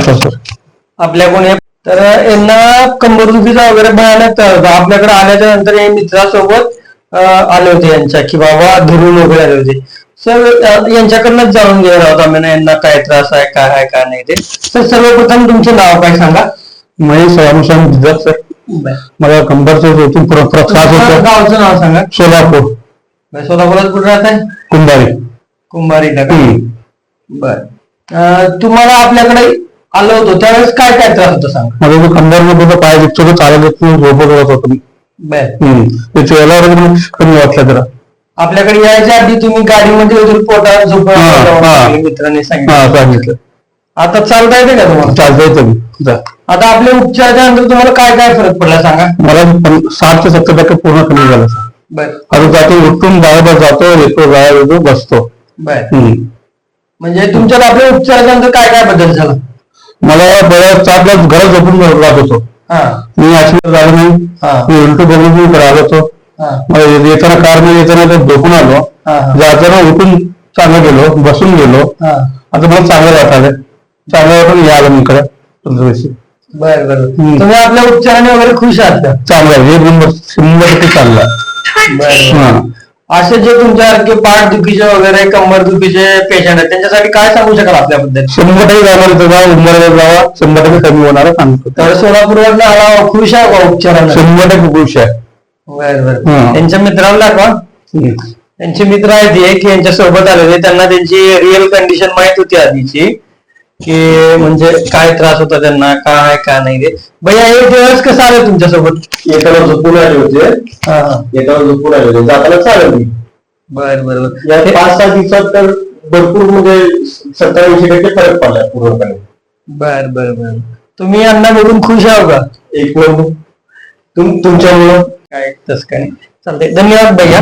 नव्हता सर आपल्याकडून तर यांना कंबरदुखीचा वगैरे भयानक त्रास होता. आपल्याकडे आल्याच्या नंतर हे मित्रासोबत आले होते यांच्या, की बाबा धरून वगैरे आले होते. सर यांच्याकडनंच जाणून घेणार आहोत आम्ही यांना काय त्रास आहे, काय आहे काय नाही ते. तर सर्वप्रथम तुमचं नाव काय सांगा? महेश रामस्वामी दिदर सर. मला कंबरचं त्रास होता. गावचं नाव सांगा. सोलापूर. सोलापुरात कुठे राहत आहे? कुंभारी का? बर. तुम्हाला आपल्याकडे आलो होतो त्यावेळेस काय काय त्रास होता सांगा? माझं जो कंबरमध्ये पाय दुखतो, चालत येत नाही, झोपत होतो. ते चेहऱ्यावर कमी वाटलं जरा. आपल्याकडे यायच्या आधी तुम्ही गाडीमध्ये होते, पोटात झोपत मित्रांनी सांगितलं. आता चालता येते का तुम्हाला? चालता येतं. आता आपल्या उपचाराच्या नंतर तुम्हाला काय काय फरक पडला सांगा? मला 60 ते 70% पूर्ण कमी झालं सर. आता जातो, उठून बाहेर जातो, येतो, बाहेर येतो, बसतो. म्हणजे तुमच्यात आपल्या उपचाराच्या नंतर काय काय बदल झाला? मला बऱ्याच चार घरात झोपून राहत होतो. मी ऍक्सिडेंट झालं नाही. मी उलटू बघून राहिलो होतो. येताना कार मध्ये येताना झोपून आलो, जाताना उठून चांगलं गेलो, बसून गेलो. आता मला चांगलं वाटायला, चांगलं वाटून यायला मी इकडे तुमच्यापाशी. बरं. तुम्ही आपल्या उपचाराने वगैरे खुश आहात का? चांगला 100% चालला. असे जे तुमच्यासारखे पाठ दुखीचे वगैरे कंबर दुखीचे पेशंट आहेत त्यांच्यासाठी काय सांगू शकाल आपल्याबद्दल? 100% जाणार जावा, उंबरवर जावा, 100% कमी होणार सांगतो. तर सोलापूरवर आला खुश आहे का उपचाराला? 100% खुश आहे. बरं. त्यांच्या मित्राला दाखवा. त्यांचे मित्र आहेत की यांच्या सोबत आलेले, त्यांना त्यांची रिअल कंडिशन माहित होती आधीची, की म्हणजे काय त्रास होता त्यांना, काय काय नाही ते. भैया एक दिवस कसं आलं तुमच्यासोबत? एकाला झोपून आले होते, एकाला झोपून आले होते, जाताना चालत नाही. बरं. या 5-6 दिवसात तर भरपूर म्हणजे 70-80% फरक पडला पूर्णपणे. बरं. तुम्ही यांना बघून खुश आहो का? एक तुमच्यामुळं काय तसं काय नाही. चालतंय. धन्यवाद भैया.